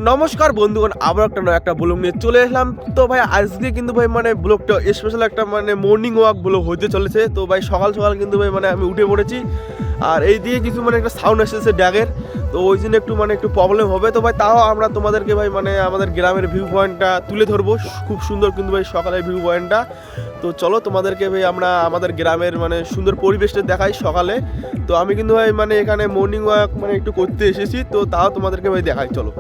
নমস্কার বন্ধুগণ, আবার একটা ব্লগ নিয়ে চলে এলাম। তো ভাই আজকে কিন্তু ভাই মানে ব্লগটা স্পেশাল একটা মানে মর্নিং ওয়াক ব্লগ হতে চলেছে। তো ভাই সকাল সকাল কিন্তু ভাই মানে আমি উঠে পড়েছি, আর এই দিয়ে কিছু মানে একটা সাউন্ড এসেছে ড্যাগের, তো ওই জন্য একটু প্রবলেম হবে। তো ভাই তাও আমরা তোমাদেরকে ভাই মানে আমাদের গ্রামের ভিউ পয়েন্টটা তুলে ধরবো, খুব সুন্দর কিন্তু ভাই সকালের ভিউ পয়েন্টটা। তো চলো তোমাদেরকে ভাই আমরা আমাদের গ্রামের মানে সুন্দর পরিবেশটা দেখাই সকালে। তো আমি কিন্তু ভাই মানে এখানে মর্নিং ওয়াক মানে একটু করতে এসেছি, তো তাও তোমাদেরকে ভাই দেখাই চলো।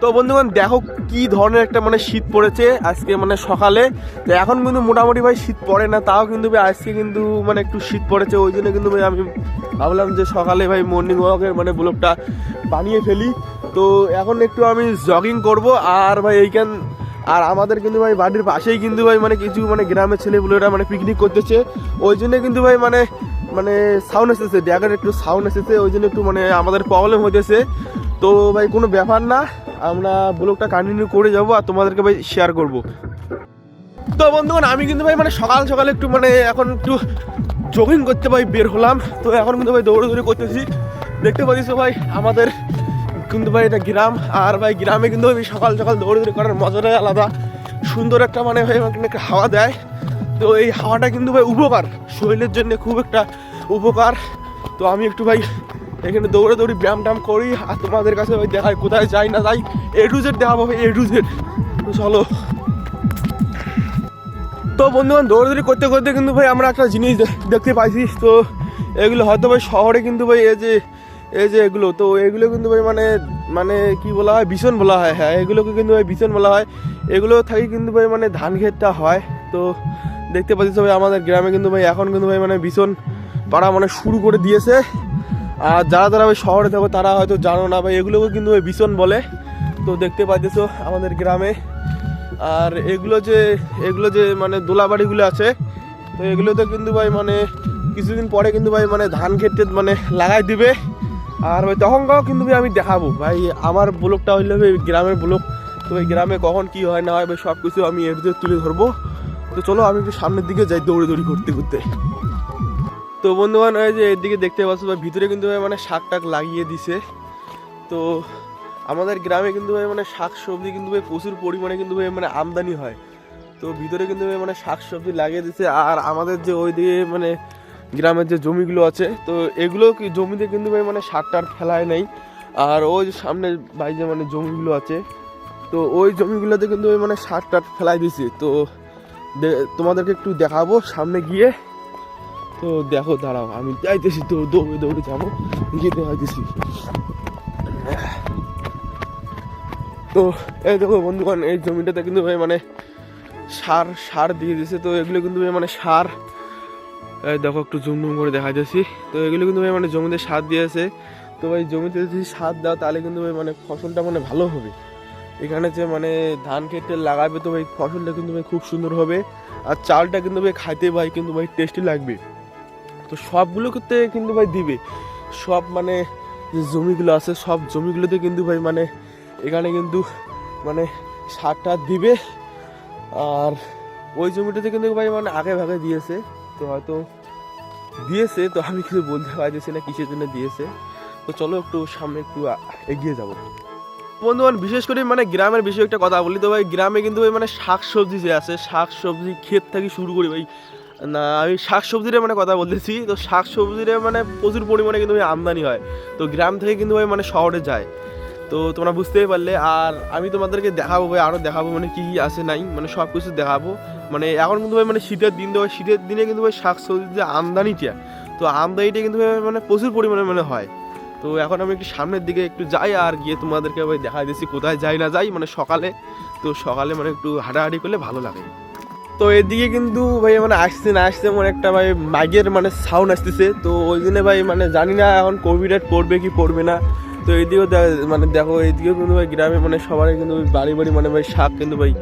তো বন্ধুগণ দেখো কি ধরনের একটা মানে শীত পড়েছে আজকে মানে সকালে। তো এখন কিন্তু মোটামুটি ভাই শীত পড়ে না, তাও কিন্তু ভাই আজকে কিন্তু মানে একটু শীত পড়েছে, ওই জন্য কিন্তু ভাই আমি ভাবলাম যে সকালে ভাই মর্নিং ওয়াকের মানে ব্লগটা বানিয়ে ফেলি। তো এখন একটু আমি জগিং করব, আর ভাই এইখান আর আমাদের কিন্তু ভাই বাড়ির পাশেই কিন্তু ভাই মানে কিছু মানে গ্রামের ছেলেগুলোরা মানে পিকনিক করতেছে, ওই জন্য কিন্তু ভাই মানে মানে সাউন্ড এসেছে, ড্যাগের একটু সাউন্ড এসেছে, ওই জন্য একটু মানে আমাদের প্রবলেম হতেছে। তো ভাই কোনো ব্যাপার না, আমরা ব্লগটা কন্টিনিউ করে যাবো আর তোমাদেরকে ভাই শেয়ার করব। তো বন্ধুগণ আমি কিন্তু ভাই মানে সকাল সকাল একটু মানে এখন একটু জগিং করতে ভাই বের হলাম। তো এখন কিন্তু ভাই দৌড়ে করতেছি, দেখতে পাচ্ছি ভাই আমাদের কিন্তু ভাই এটা গ্রাম, আর ভাই গ্রামে কিন্তু ভাই সকাল সকাল দৌড়ে করার মজাটাই আলাদা, সুন্দর একটা মানে ভাই একটা হাওয়া দেয়। তো এই হাওয়াটা কিন্তু ভাই উপকার, শরীরের জন্য খুব একটা উপকার। তো আমি একটু ভাই এখানে দৌড়ি ব্যায়াম ট্যাম করি, আর তোমাদের কাছে ভাই দেখাই কোথায় যাই না যাই, এ টু জেড দেখাবো ভাই, এ টু জেড। তো চলো। তো বন্ধুগণ দৌড়াদৌড়ি করতে করতে কিন্তু ভাই আমরা একটা জিনিস দেখতে পাইছি। তো এগুলো হয়তো ভাই শহরে কিন্তু ভাই এই যে এগুলো, তো এগুলো কিন্তু ভাই মানে মানে কি বলা হয়, বিছন বলা হয়। হ্যাঁ, এগুলোকে কিন্তু ভাই বিছন বলা হয়। এগুলো থাকি কিন্তু ভাই মানে ধান ক্ষেতটা হয়। তো দেখতে পাচ্ছি সবাই আমাদের গ্রামে কিন্তু ভাই এখন কিন্তু ভাই মানে বিছন পাড়া মানে শুরু করে দিয়েছে। আর যারা ভাই শহরে থাকো তারা হয়তো জানো না ভাই, এগুলোকে কিন্তু ভাই বিছন বলে। তো দেখতে পাইতেছো আমাদের গ্রামে। আর এগুলো যে মানে দোলাবাড়িগুলো আছে, তো এগুলোতে কিন্তু ভাই মানে কিছুদিন পরে কিন্তু ভাই মানে ধান খেতে মানে লাগাই দিবে। আর ভাই তখনকাও কিন্তু ভাই আমি দেখাবো ভাই, আমার ব্লগটা হইলে ভাই গ্রামের ব্লগ। তো এই গ্রামে কখন কি হয় না হয় ভাই সব কিছু আমি এর তুলে ধরবো। তো চলো আমি একটু সামনের দিকে যাই দৌড়ি করতে করতে। তো বন্ধুগণ এই যে এর দিকে দেখতে পাচ্ছ ভাই ভিতরে কিন্তু ভাই মানে শাক টাক লাগিয়ে দিছে। তো আমাদের গ্রামে কিন্তু ভাই মানে শাক সবজি কিন্তু ভাই প্রচুর পরিমাণে কিন্তু ভাই মানে আমদানি হয়। তো ভিতরে কিন্তু ভাই মানে শাক সবজি লাগিয়ে দিছে। আর আমাদের যে ওই দিকে মানে গ্রামের যে জমিগুলো আছে, তো এগুলো কি জমিতে কিন্তু ভাই মানে সার টার ফেলায় নেই। আর ওই যে সামনে ভাই যে মানে জমিগুলো আছে, তো ওই জমিগুলোতে কিন্তু ভাই মানে সার টার ফেলাই দিছে। তো তোমাদেরকে একটু দেখাবো সামনে গিয়ে। তো দেখো দাঁড়াও আমি যাইতেছি, তো দৌড়ে যাবো, যেতে হইতেছি। তো এই দেখো বন্ধুগণ এই জমিটাতে কিন্তু ভাই মানে সার দিয়ে দিয়েছে। তো এগুলো কিন্তু ভাই মানে সার, দেখো একটু জুম করে দেখা যাচ্ছি। তো এগুলো কিন্তু ভাই মানে জমিতে সার দিয়েছে। তো ভাই জমিতে যদি সার দাও তাহলে কিন্তু ভাই মানে ফসলটা মানে ভালো হবে। এখানে যে মানে ধান খেতে লাগাবে, তো ভাই ফসলটা কিন্তু ভাই খুব সুন্দর হবে। আর চালটা কিন্তু ভাই খাইতে ভাই কিন্তু ভাই টেস্টি লাগবে। তো সবগুলো করতে কিন্তু ভাই দিবে, সব মানে যে জমিগুলো আছে সব জমিগুলোতে কিন্তু ভাই মানে এখানে কিন্তু মানে সারটা দিবে। আর ওই জমিটাতে কিন্তু ভাই মানে আগে ভাগে দিয়েছে, তো হয়তো দিয়েছে, তো আমি কিছু বলতে পারতেছি না কিসের জন্য দিয়েছে। তো চলো একটু সামনে একটু এগিয়ে যাবো। বন্ধুগণ বিশেষ করে মানে গ্রামের বিষয়ে একটা কথা বলি। তো ভাই গ্রামে কিন্তু ভাই মানে শাক সবজি যে আছে, শাক সবজি ক্ষেত থেকে শুরু করি ভাই, না আমি শাক সবজির মানে কথা বলতেছি। তো শাক সবজির মানে প্রচুর পরিমাণে কিন্তু ভাই আমদানি হয়। তো গ্রাম থেকে কিন্তু ভাই মানে শহরে যায়, তো তোমরা বুঝতেই পারলে। আর আমি তোমাদেরকে দেখাবো ভাই, আরও দেখাবো মানে কী আছে নাই মানে সব কিছু দেখাবো। মানে এখন কিন্তু ভাই মানে শীতের দিন, তো শীতের দিনে কিন্তু ভাই শাক সবজির যে আমদানিটা, তো আমদানিটা কিন্তু ভাই মানে প্রচুর পরিমাণে মানে হয়। তো এখন আমি একটু সামনের দিকে একটু যাই, আর গিয়ে তোমাদেরকে ভাই দেখা দিচ্ছি কোথায় যাই না যাই মানে সকালে। তো সকালে মানে একটু হাঁটাহাঁটি করলে ভালো লাগে। তো এদিকে কিন্তু ভাই মানে আসছে না আসছে মানে একটা ভাই মাইকের মানে সাউন্ড আসতেছে। তো ওই জন্য ভাই মানে জানি না এখন কোভিড পড়বে কি পড়বে না। তো এইদিকেও মানে দেখো এইদিকেও কিন্তু ভাই গ্রামে মানে সবাই কিন্তু বাড়ি মানে ভাই শাক কিন্তু ভাই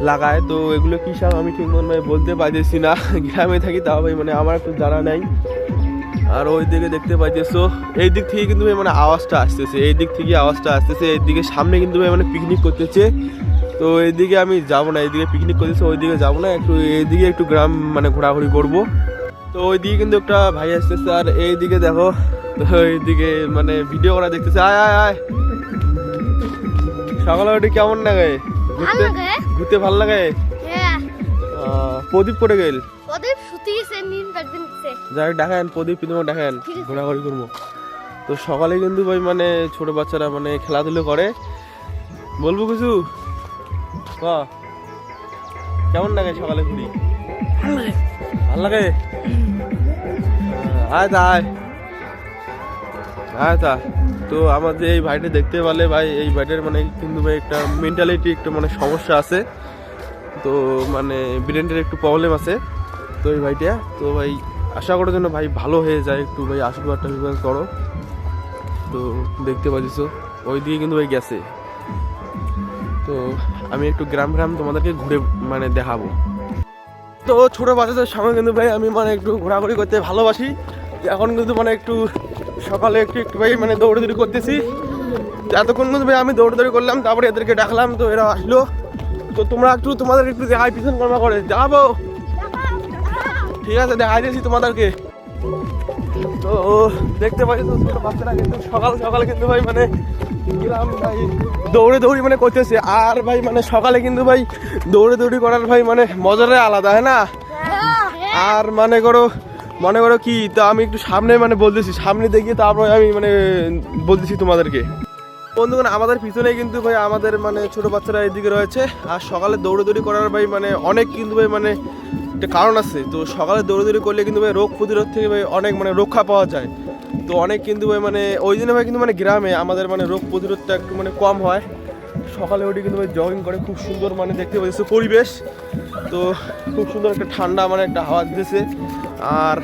লাগায়। তো এগুলো কী শাক আমি ঠিক মনে ভাই বলতে পারতেছি না, গ্রামে থাকি তাও ভাই মানে আমার একটু জানা নাই। আর ওই দিকে দেখতে পাইতেছো এই দিক থেকে কিন্তু ভাই মানে আওয়াজটা আসতেছে, এই দিক থেকে আওয়াজটা আসতেছে। এইদিকে সামনে কিন্তু ভাই মানে পিকনিক করতেছে। তো এইদিকে আমি যাবো না, এইদিকে পিকনিক করতেছে ওইদিকে যাবো না, একটু এইদিকে একটু গ্রাম মানে ঘোরাঘুরি করবো। তো ওইদিকে কিন্তু একটা ভাই আসতেছে, আর এইদিকে দেখো এইদিকে মানে ভিডিও করা দেখতেছে। আয় আয় আয় সকালে ওটি কেমন লাগে? ঘুরতে ঘুরতে ভালো লাগে? প্রদীপ পড়ে গেল। যাই দেখেন প্রদীপ কিন্তু দেখেন ঘোরাঘুরি করবো। তো সকালে কিন্তু ভাই মানে ছোট বাচ্চারা মানে খেলাধুলো করে। বলবো কিছু কেমন লাগে সকালে ঘুরি? ভাল লাগে। আয় তা তো আমাদের এই ভাইটা দেখতে পেলে ভাই এই ভাইটার মানে কিন্তু ভাই একটা মেন্টালিটি একটু মানে সমস্যা আছে। তো মানে ব্রেনের একটু প্রবলেম আছে। তো এই ভাইটা তো ভাই আশা করার জন্য ভাই ভালো হয়ে যায়, একটু ভাই আশীর্বাদ করো। তো দেখতে পাচ্ছ ওই দিকে কিন্তু ভাই গেছে। তো আমি একটু গ্রাম তোমাদেরকে ঘুরে মানে দেখাবো। তো ছোট বাচ্চাদের সঙ্গে কিন্তু ভাই আমি মানে একটু ঘোরাঘুরি করতে ভালোবাসি। এখন কিন্তু মানে একটু সকালে একটু ভাই মানে দৌড়াদৌড়ি করতেছি। এতক্ষণ কিন্তু ভাই আমি দৌড়াদৌড়ি করলাম, তারপরে এদেরকে ডাকলাম, তো এরা আসলো। তো তোমরা একটু তোমাদের একটু দেখাই পিছন কর্মা করে দেখাবো, ঠিক আছে? দেখাই দিয়েছি তোমাদেরকে। তো দেখতে পাচ্ছি তো ছোট বাচ্চারা কিন্তু সকাল কিন্তু ভাই মানে গেলাম ভাই দৌড়ি মানে করতেছে। আর ভাই মানে সকালে কিন্তু ভাই দৌড়ি করার ভাই মানে মজাটাই আলাদা, হয় না? আর মনে করো কি, তা আমি একটু সামনে মানে বলতেছি, সামনে দেখিয়ে তারপরে আমি মানে বলতেছি তোমাদেরকে। বন্ধুগণ আমাদের পিছনে কিন্তু ভাই আমাদের মানে ছোট বাচ্চারা এদিকে রয়েছে। আর সকালে দৌড়ি করার ভাই মানে অনেক কিন্তু ভাই মানে একটা কারণ আছে। তো সকালে দৌড়ি করলে কিন্তু ভাই রোগ প্রতিরোধ থেকে ভাই অনেক মানে রক্ষা পাওয়া যায়। তো অনেক কিন্তু ভাই মানে ওই জন্য ভাই কিন্তু মানে গ্রামে আমাদের মানে রোগ প্রতিরোধটা একটু মানে কম হয়। সকালে ওটি কিন্তু ভাই জগিং করে খুব সুন্দর মানে দেখতে পাচ্ছি পরিবেশ। তো খুব সুন্দর একটা ঠান্ডা মানে একটা হাওয়া দিতেছে। আর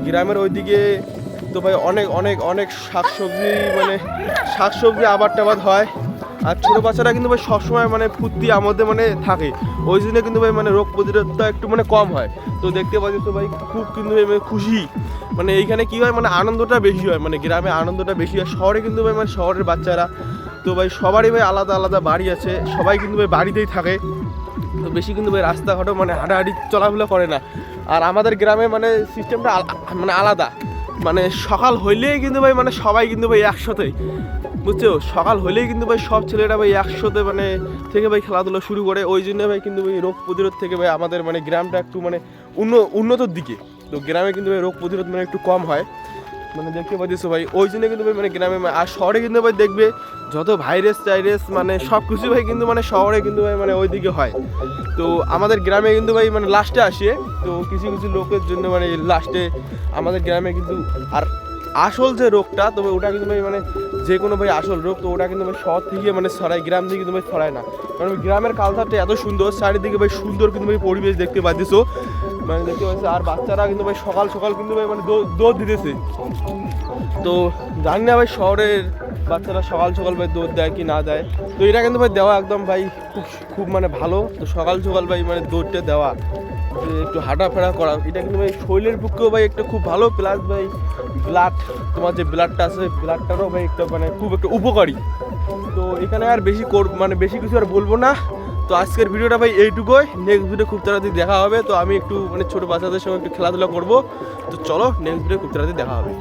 গ্রামের ওইদিকে তো ভাই অনেক শাকসবজি আবাদ টাবাদ হয়। আর ছোটো বাচ্চারা কিন্তু ভাই সবসময় মানে ফুর্তি আমাদের মানে থাকে, ওই জন্য কিন্তু ভাই মানে রোগ প্রতিরোধটা একটু মানে কম হয়। তো দেখতে পাচ্ছি তো ভাই খুব কিন্তু ভাই খুশি। মানে এইখানে কী হয় মানে আনন্দটা বেশি হয়, মানে গ্রামে আনন্দটা বেশি হয়। শহরে কিন্তু ভাই মানে শহরের বাচ্চারা তো ভাই সবারই ভাই আলাদা বাড়ি আছে, সবাই কিন্তু ভাই বাড়িতেই থাকে। তো বেশি কিন্তু ভাই রাস্তাঘাটও মানে হাঁটাহাঁটি চলাফেরা করে না। আর আমাদের গ্রামে মানে সিস্টেমটা মানে আলাদা, মানে সকাল হইলেই কিন্তু ভাই মানে সবাই কিন্তু ভাই একসাথে, বুঝছো? সকাল হইলেই কিন্তু ভাই সব ছেলেরা ভাই একসাথে মানে থেকে ভাই খেলাধুলা শুরু করে। ওই জন্য ভাই কিন্তু ভাই রোগ প্রতিরোধ থেকে ভাই আমাদের মানে গ্রামটা একটু মানে উন্নতর দিকে। তো গ্রামে কিন্তু ভাই রোগ প্রতিরোধ মানে একটু কম হয়, মানে দেখতে পাচ্ছ ভাই। ওই জন্য কিন্তু ভাই মানে গ্রামে আর শহরে কিন্তু ভাই দেখবে যত ভাইরাস মানে সব কিছু ভাই কিন্তু মানে শহরে কিন্তু ভাই মানে ওইদিকে হয়। তো আমাদের গ্রামে কিন্তু ভাই মানে লাস্টে আসে। তো কিছু লোকের জন্য মানে লাস্টে আমাদের গ্রামে কিন্তু আর আসল যে রোগটা, তবে ওটা কিন্তু ভাই মানে যে কোনো ভাই আসল রোগ, তো ওটা কিন্তু ভাই শহর থেকে মানে ছড়ায়, গ্রাম থেকে কিন্তু ভাই ছড়ায় না। কারণ গ্রামের কালচারটা এত সুন্দর, চারিদিকে ভাই সুন্দর কিন্তু ভাই পরিবেশ দেখতে পাচ্ছ, মানে দেখতে পাচ্ছি। আর বাচ্চারা কিন্তু ভাই সকাল কিন্তু ভাই মানে দৌড় দিতেছে। তো জানি না ভাই শহরের বাচ্চারা সকাল ভাই দৌড় দেয় কি না দেয়। তো এটা কিন্তু ভাই দেওয়া একদম ভাই খুব মানে ভালো। তো সকাল ভাই মানে দৌড়টা দেওয়া, যে একটু হাঁটাফেরা করা, এটা কিন্তু ভাই শরীরের পক্ষেও ভাই একটা খুব ভালো। প্লাস ভাই তোমার যে ব্লাডটা আছে ব্লাডটারও ভাই একটা মানে খুব একটা উপকারী। তো এখানে আর বেশি কিছু আর বলবো না। তো আজকের ভিডিওটা ভাই এইটুকুই। নেক্সট ভিডিও খুব তাড়াতাড়ি দেখা হবে। তো আমি একটু মানে ছোটো বাচ্চাদের সঙ্গে একটু খেলাধুলা করবো। তো চলো নেক্সট ভিডিও খুব তাড়াতাড়ি দেখা হবে।